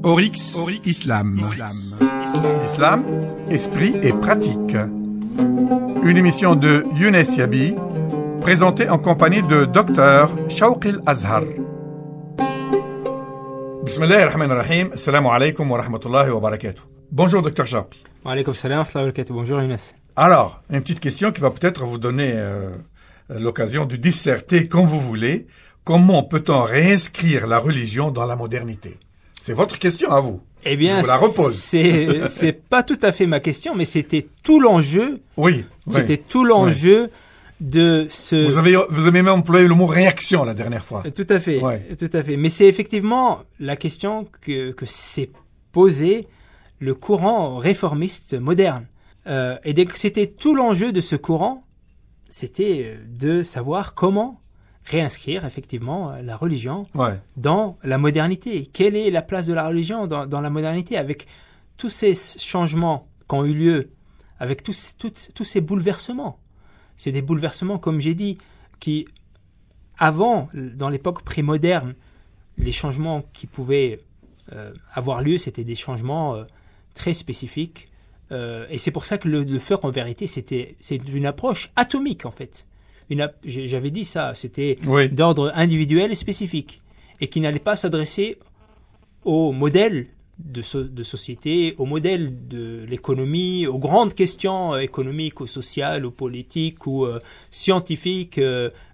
Oryx, Islam. Islam, esprit et pratique. Une émission de Younes Yabi, présentée en compagnie de Dr Shawqi Al-Azhar. Bismillahirrahmanirrahim. Assalamu alaikum wa rahmatullahi wa barakatuh. Bonjour Dr Shawqi. Wa alaikum salam wa rahmatullahi wa barakatuh. Bonjour Younes. Alors, une petite question qui va peut-être vous donner l'occasion de disserter comme vous voulez. Comment peut-on réinscrire la religion dans la modernité? C'est votre question à vous. Eh bien, je vous la repose. C'est pas tout à fait ma question, mais c'était tout l'enjeu. Oui. C'était tout l'enjeu de ce. Vous avez même employé le mot réaction la dernière fois. Tout à fait. Tout à fait. Mais c'est effectivement la question que s'est posée le courant réformiste moderne. Et dès que c'était tout l'enjeu de ce courant, c'était de savoir comment réinscrire effectivement la religion dans la modernité. Quelle est la place de la religion dans la modernité avec tous ces changements qui ont eu lieu, avec tous ces bouleversements. C'est des bouleversements, comme j'ai dit, qui, avant, dans l'époque prémoderne, les changements qui pouvaient avoir lieu, c'était des changements très spécifiques. Et c'est pour ça que le fiqh, en vérité, c'est une approche atomique, en fait. J'avais dit ça, c'était d'ordre individuel et spécifique, et qui n'allait pas s'adresser au modèle de société, au modèle de l'économie, aux grandes questions économiques, ou sociales, ou politiques, ou scientifiques,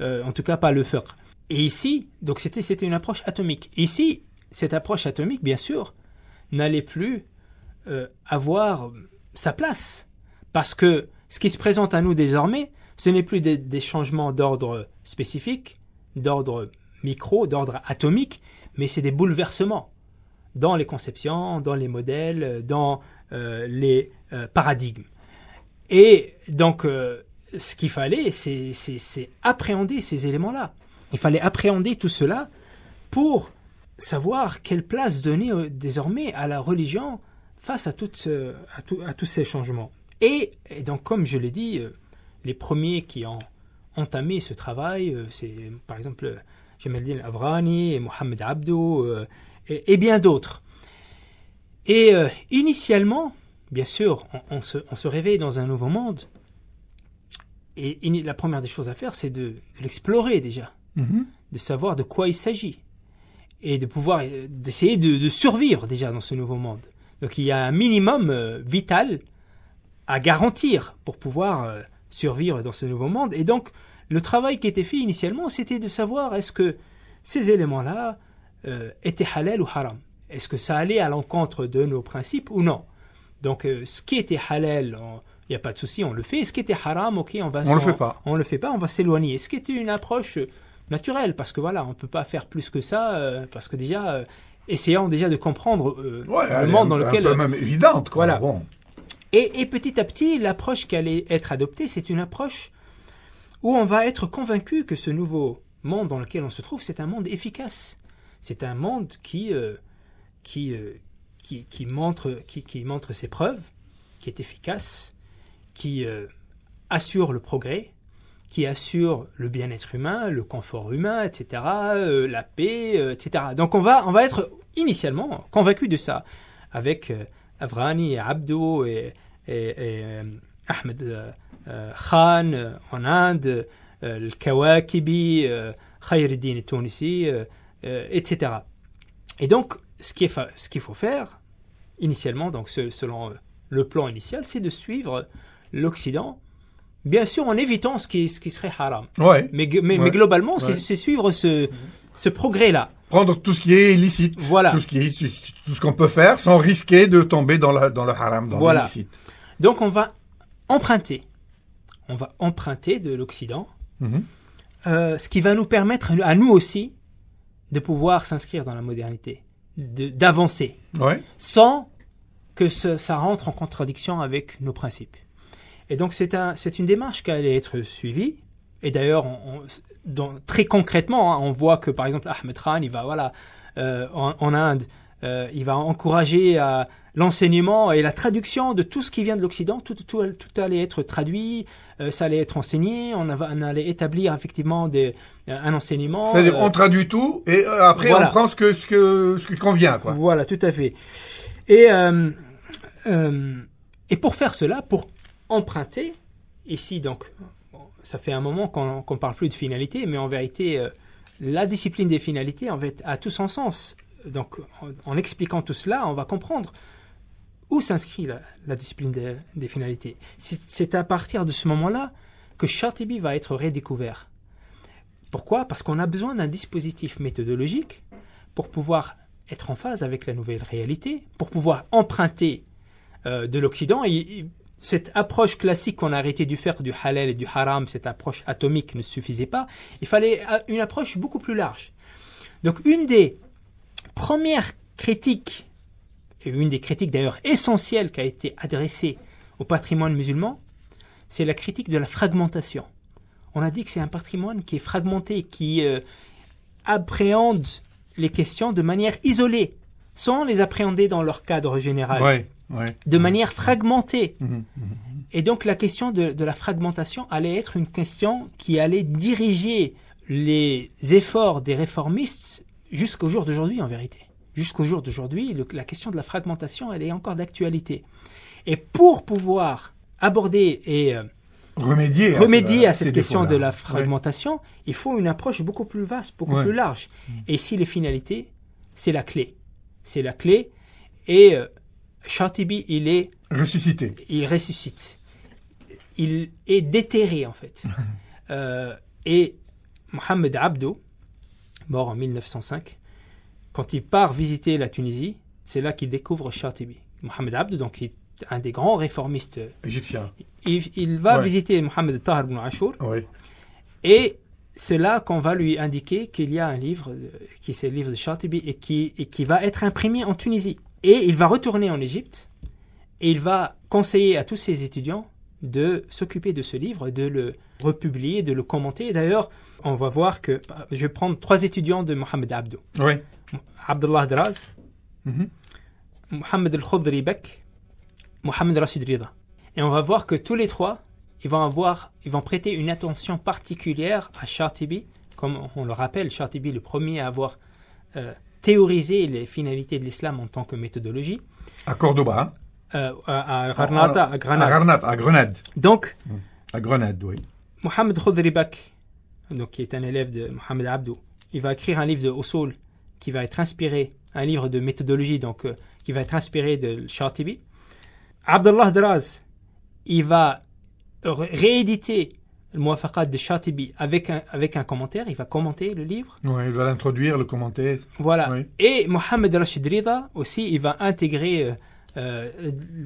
en tout cas pas le fiqh. Et ici, donc c'était une approche atomique. Ici, cette approche atomique, bien sûr, n'allait plus avoir sa place, parce que ce qui se présente à nous désormais, ce n'est plus des changements d'ordre spécifique, d'ordre micro, d'ordre atomique, mais c'est des bouleversements dans les conceptions, dans les modèles, dans les paradigmes. Et donc, ce qu'il fallait, c'est appréhender ces éléments-là. Il fallait appréhender tout cela pour savoir quelle place donner désormais à la religion face à tous ces changements. Et donc, comme je l'ai dit, les premiers qui ont entamé ce travail, c'est par exemple Jamal Din Avrani et Mohamed Abdo et bien d'autres. Et initialement, bien sûr, on se réveille dans un nouveau monde. Et la première des choses à faire, c'est de l'explorer déjà, de savoir de quoi il s'agit et d'essayer de survivre déjà dans ce nouveau monde. Donc il y a un minimum vital à garantir pour pouvoir survivre dans ce nouveau monde. Et donc, le travail qui était fait initialement, c'était de savoir est-ce que ces éléments-là étaient halal ou haram. Est-ce que ça allait à l'encontre de nos principes ou non. Donc, ce qui était halal, il n'y a pas de souci, on le fait. Ce qui était haram, ok, on le fait pas. On le fait pas, on va s'éloigner. Ce qui était une approche naturelle, parce que voilà, on ne peut pas faire plus que ça, parce que déjà, essayons déjà de comprendre le monde dans lequel... Un peu même évidente, quoi. Voilà. Bon. Et petit à petit, l'approche qui allait être adoptée, c'est une approche où on va être convaincu que ce nouveau monde dans lequel on se trouve, c'est un monde efficace. C'est un monde qui montre ses preuves, qui est efficace, qui assure le progrès, qui assure le bien-être humain, le confort humain, etc., la paix, etc. Donc on va être initialement convaincu de ça, avec Avrani et Abdo et Ahmed Khan en Inde, le Kawakibi, Khayreddin Tounisi, etc. Et donc, ce qu'il faut faire, initialement, donc selon le plan initial, c'est de suivre l'Occident, bien sûr en évitant ce qui serait haram. Mais globalement, c'est suivre ce progrès-là. Prendre tout ce qui est illicite, voilà. tout ce qu'on peut faire sans risquer de tomber dans le haram, dans l'illicite. Donc on va emprunter de l'Occident, ce qui va nous permettre à nous aussi de pouvoir s'inscrire dans la modernité, d'avancer, sans que ça rentre en contradiction avec nos principes. Et donc c'est une démarche qui allait être suivie. Et d'ailleurs, très concrètement, on voit que par exemple Ahmed Khan, il va en Inde il va encourager l'enseignement et la traduction de tout ce qui vient de l'Occident. Tout allait être traduit, ça allait être enseigné, on allait établir effectivement un enseignement. C'est-à-dire on traduit tout et après voilà. On prend ce qui convient, quoi. Voilà, tout à fait. Et pour faire cela, pour emprunter, ici donc, ça fait un moment qu'on parle plus de finalité, mais en vérité, la discipline des finalités a tout son sens. Donc, en expliquant tout cela, on va comprendre où s'inscrit la discipline des finalités. C'est à partir de ce moment-là que Shatibi va être redécouvert. Pourquoi ? Parce qu'on a besoin d'un dispositif méthodologique pour pouvoir être en phase avec la nouvelle réalité, pour pouvoir emprunter de l'Occident. Et cette approche classique qu'on a arrêté de faire du halal et du haram, cette approche atomique ne suffisait pas. Il fallait une approche beaucoup plus large. Donc, une des première critique, et une des critiques d'ailleurs essentielles qui a été adressée au patrimoine musulman, c'est la critique de la fragmentation. On a dit que c'est un patrimoine qui est fragmenté, qui appréhende les questions de manière isolée, sans les appréhender dans leur cadre général, de manière fragmentée. Et donc la question de la fragmentation allait être une question qui allait diriger les efforts des réformistes jusqu'au jour d'aujourd'hui, en vérité. Jusqu'au jour d'aujourd'hui, la question de la fragmentation, elle est encore d'actualité. Et pour pouvoir aborder et remédier à cette question de la fragmentation, il faut une approche beaucoup plus vaste, beaucoup plus large. Et ici, les finalités, c'est la clé. C'est la clé. Et Shatibi, il ressuscite. Il est déterré, en fait. Et Mohamed Abdo, mort en 1905, quand il part visiter la Tunisie, c'est là qu'il découvre Shatibi. Mohamed Abdo, donc, est un des grands réformistes égyptiens. Il va visiter Mohamed Tahir ibn Ashur. Et c'est là qu'on va lui indiquer qu'il y a un livre, qui c'est le livre de Shatibi, et qui va être imprimé en Tunisie. Et il va retourner en Égypte, et il va conseiller à tous ses étudiants de s'occuper de ce livre, de le republier, de le commenter. D'ailleurs, on va voir que je vais prendre 3 étudiants de Mohamed Abdo. Abdullah Draz, Mohamed al-Khudri Bek, Mohamed Rashid Rida. Et on va voir que tous les 3, ils vont prêter une attention particulière à Shatibi. Comme on le rappelle, Shatibi est le premier à avoir théorisé les finalités de l'islam en tant que méthodologie. À Cordoba, à Grenade. Donc, à Grenade, oui. Mohamed Khudri Bek, donc qui est un élève de Mohamed Abdo, il va écrire un livre de Usul qui va être inspiré, un livre de méthodologie donc qui va être inspiré de Shatibi. Abdullah Draz, il va rééditer le Muwafaqat de Shatibi avec un commentaire, il va commenter le livre. Oui, il va l'introduire, le commenter. Voilà. Oui. Et Mohamed Rashid Rida aussi, il va intégrer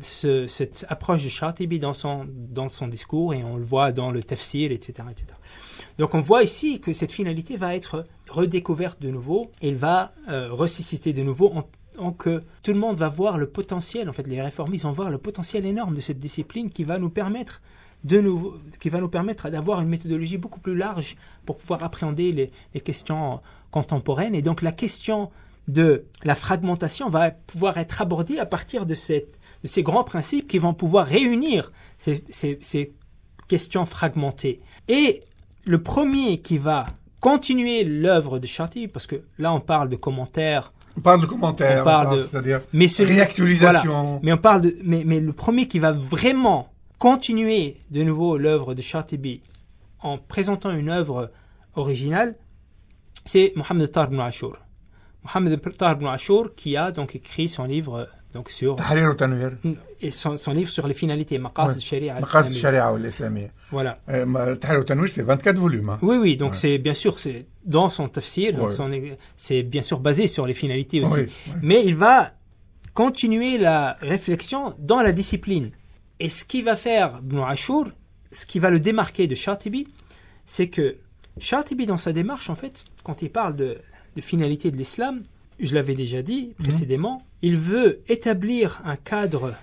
cette approche de Shatibi dans son discours, et on le voit dans le tafsir, etc., etc. Donc on voit ici que cette finalité va être redécouverte de nouveau, et il va ressusciter de nouveau que tout le monde va voir le potentiel, en fait les réformistes vont voir le potentiel énorme de cette discipline qui va nous permettre d'avoir une méthodologie beaucoup plus large pour pouvoir appréhender les questions contemporaines. Et donc la question de la fragmentation va pouvoir être abordée à partir de ces grands principes qui vont pouvoir réunir ces questions fragmentées. Et le premier qui va continuer l'œuvre de Shatibi, parce que là on parle de commentaires, c'est-à-dire réactualisation. Voilà. Mais on parle mais le premier qui va vraiment continuer de nouveau l'œuvre de Shatibi en présentant une œuvre originale, c'est Mohamed Tahir ibn Ashur. Mohamed Tahir ibn Ashur qui a donc écrit son livre donc sur Tahrir wa Tanwir, et son livre sur les finalités Maqasid Sharia al-Islamiyya. Voilà. Tahrir wa Tanwir, c'est 24 volumes. Hein. Oui, donc c'est bien sûr c'est dans son tafsir, donc c'est bien sûr basé sur les finalités aussi. Mais il va continuer la réflexion dans la discipline. Et ce qui va faire Ibn Ashur, ce qui va le démarquer de Shatibi, c'est que Shatibi, dans sa démarche, en fait, quand il parle de finalité de l'islam, je l'avais déjà dit précédemment, il veut établir un cadre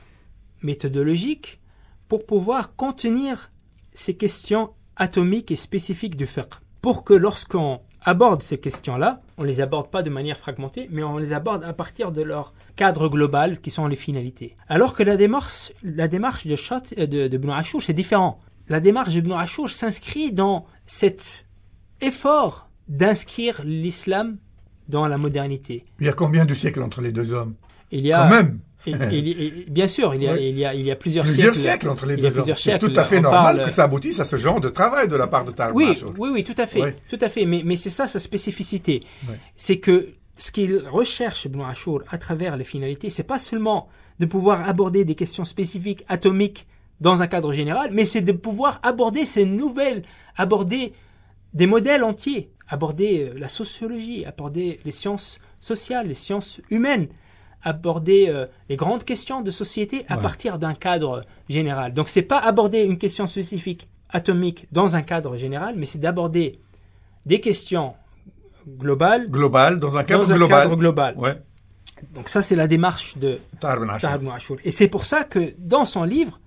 méthodologique pour pouvoir contenir ces questions atomiques et spécifiques du fiqh. Pour que lorsqu'on aborde ces questions-là, on les aborde pas de manière fragmentée, mais on les aborde à partir de leur cadre global qui sont les finalités. Alors que la démarche de Ibn Ashur, c'est différent. La démarche d'Ibn Ashur s'inscrit dans cet effort d'inscrire l'islam dans la modernité. Il y a combien de siècles entre les deux hommes? Il y a, quand même. Bien sûr, il y a plusieurs siècles entre les deux hommes. C'est tout à fait normal que ça aboutisse à ce genre de travail de la part de Tahir Ibn Ashur. Oui, tout à fait. Oui. Tout à fait. Mais c'est ça sa spécificité. Oui. C'est que ce qu'il recherche, Ibn Ashur, à travers les finalités, c'est pas seulement de pouvoir aborder des questions spécifiques, atomiques, dans un cadre général, mais c'est de pouvoir aborder aborder des modèles entiers, aborder la sociologie, aborder les sciences sociales, les sciences humaines, aborder les grandes questions de société à partir d'un cadre général. Donc c'est pas aborder une question spécifique atomique dans un cadre général, mais c'est d'aborder des questions globales dans un cadre global. Ouais. Donc ça c'est la démarche de Tahir Ibn Ashur. Et c'est pour ça que dans son livre,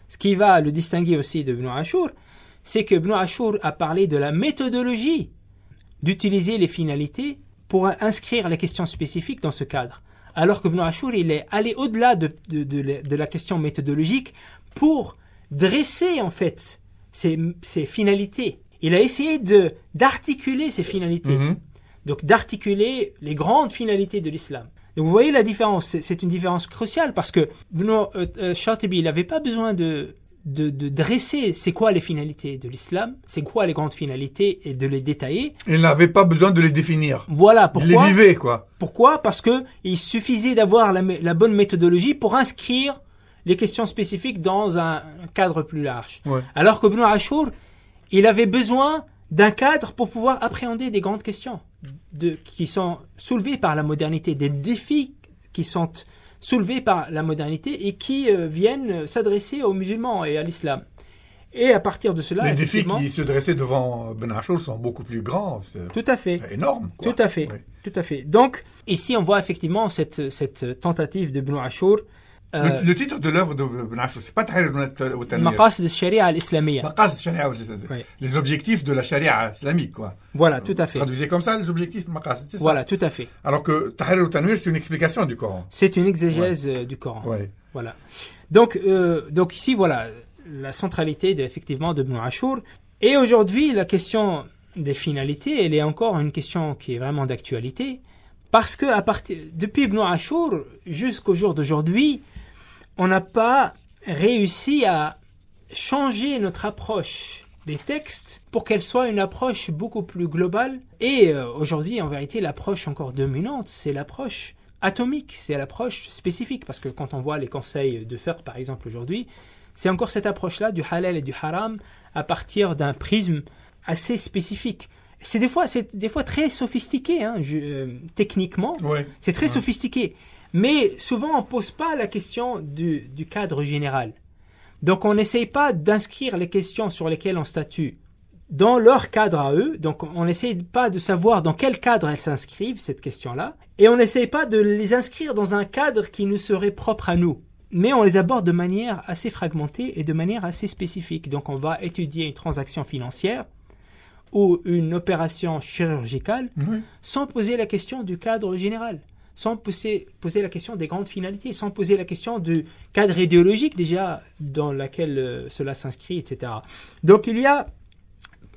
ce qui va le distinguer aussi de Ibn Ashur, c'est que Ibn Ashur a parlé de la méthodologie d'utiliser les finalités pour inscrire les questions spécifiques dans ce cadre. Alors que Ibn Ashur, il est allé au-delà de la question méthodologique pour dresser en fait ces finalités. Il a essayé d'articuler ces finalités. Donc d'articuler les grandes finalités de l'islam. Donc vous voyez la différence, c'est une différence cruciale parce que Shatibi, il n'avait pas besoin de dresser c'est quoi les finalités de l'islam, c'est quoi les grandes finalités et de les détailler. Il n'avait pas besoin de les définir. Voilà pourquoi. Il les vivait, quoi. Pourquoi? Parce que il suffisait d'avoir la bonne méthodologie pour inscrire les questions spécifiques dans un cadre plus large. Ouais. Alors que Ibn Ashur, il avait besoin d'un cadre pour pouvoir appréhender des grandes questions qui sont soulevées par la modernité, des défis qui sont soulevés par la modernité et qui viennent s'adresser aux musulmans et à l'islam. Et à partir de cela, les défis qui se dressaient devant Ibn Ashur sont beaucoup plus grands. Tout à fait. Énorme. Quoi. Tout à fait. Oui. Tout à fait. Donc, ici, on voit effectivement cette tentative d'Ibn Ashur. Le titre de l'œuvre d'Ibn Ashur, c'est pas Tahrir al-Tanwir. Maqasid al-Sharia al-Islamiyya. Maqasid al-Sharia, les objectifs de la Sharia islamique, quoi. Voilà, tout à fait. Traduisez comme ça les objectifs de Maqasid, c'est ça. Voilà, tout à fait. Alors que Tahrir al-Tanwir, c'est une explication du Coran. C'est une exégèse du Coran. Ouais. Voilà. Donc ici, voilà la centralité effectivement d'Ibn Ashur. Et aujourd'hui, la question des finalités, elle est encore une question qui est vraiment d'actualité, parce que depuis Ibn Ashur jusqu'au jour d'aujourd'hui, on n'a pas réussi à changer notre approche des textes pour qu'elle soit une approche beaucoup plus globale. Et aujourd'hui, en vérité, l'approche encore dominante, c'est l'approche atomique, c'est l'approche spécifique. Parce que quand on voit les conseils de fiqh, par exemple, aujourd'hui, c'est encore cette approche-là du halal et du haram à partir d'un prisme assez spécifique. C'est des fois très sophistiqué, techniquement. Ouais. C'est très sophistiqué. Mais souvent, on ne pose pas la question du cadre général. Donc, on n'essaye pas d'inscrire les questions sur lesquelles on statue dans leur cadre à eux. Donc, on n'essaye pas de savoir dans quel cadre elles s'inscrivent, cette question-là. Et on n'essaye pas de les inscrire dans un cadre qui nous serait propre à nous. Mais on les aborde de manière assez fragmentée et de manière assez spécifique. Donc, on va étudier une transaction financière ou une opération chirurgicale sans poser la question du cadre général, sans poser la question des grandes finalités, sans poser la question du cadre idéologique déjà dans lequel cela s'inscrit, etc. Donc il y a,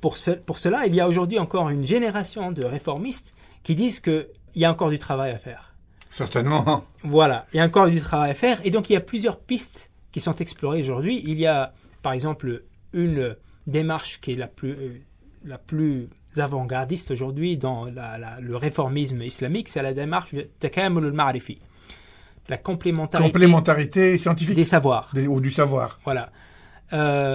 pour cela, il y a aujourd'hui encore une génération de réformistes qui disent qu'il y a encore du travail à faire. Certainement. Voilà, il y a encore du travail à faire et donc il y a plusieurs pistes qui sont explorées aujourd'hui. Il y a par exemple une démarche qui est la plus avant-gardiste aujourd'hui dans le réformisme islamique, c'est la démarche de takamul al-ma'rifi, la complémentarité scientifique des savoirs. Ou du savoir. Voilà.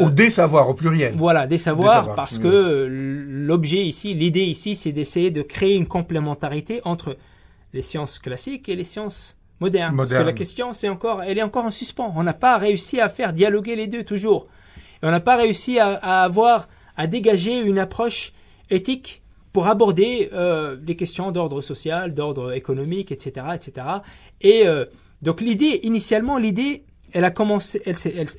Ou des savoirs au pluriel. Voilà, des savoirs parce que l'objet ici, l'idée ici, c'est d'essayer de créer une complémentarité entre les sciences classiques et les sciences modernes. Parce que la question, elle est encore en suspens. On n'a pas réussi à faire dialoguer les deux toujours. Et on n'a pas réussi à dégager une approche éthique pour aborder des questions d'ordre social, d'ordre économique, etc., etc. Et donc initialement, elle a commencé, elle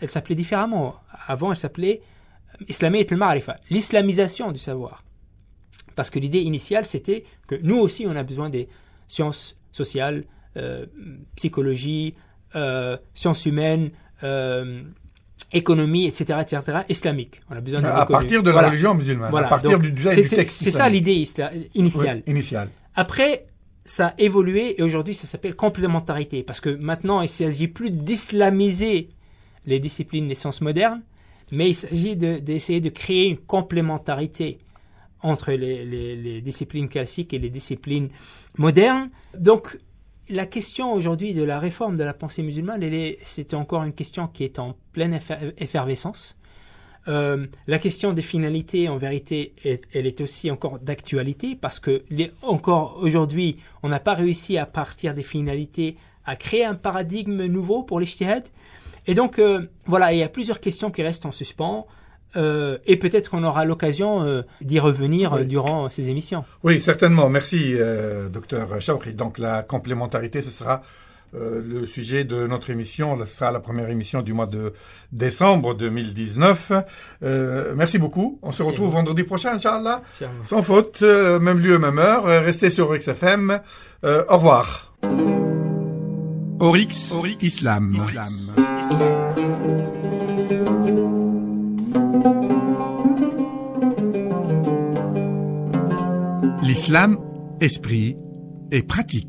s'appelait différemment. Avant, elle s'appelait Islamiyat al-Ma'rifa, l'islamisation du savoir. Parce que l'idée initiale, c'était que nous aussi, on a besoin des sciences sociales, psychologie, sciences humaines, économie, etc., islamique. On a besoin de à partir de la religion musulmane, à partir du texte islamique. C'est ça l'idée initiale. Oui, initiale. Après, ça a évolué et aujourd'hui, ça s'appelle complémentarité. Parce que maintenant, il ne s'agit plus d'islamiser les disciplines des sciences modernes, mais il s'agit d'essayer de créer une complémentarité entre les disciplines classiques et les disciplines modernes. Donc, la question aujourd'hui de la réforme de la pensée musulmane, c'est encore une question qui est en pleine effervescence. La question des finalités, en vérité, elle est aussi encore d'actualité parce que encore aujourd'hui, on n'a pas réussi à partir des finalités à créer un paradigme nouveau pour l'ijtihad. Et donc, voilà, il y a plusieurs questions qui restent en suspens. Et peut-être qu'on aura l'occasion d'y revenir durant ces émissions. Oui, certainement. Merci, docteur Chawri. Donc, la complémentarité, ce sera le sujet de notre émission. Ce sera la première émission du mois de décembre 2019. Merci beaucoup. On se retrouve vendredi prochain, Inch'Allah. Sans faute, même lieu, même heure. Restez sur Oryx FM. Au revoir. Oryx Islam. L'islam, esprit et pratique.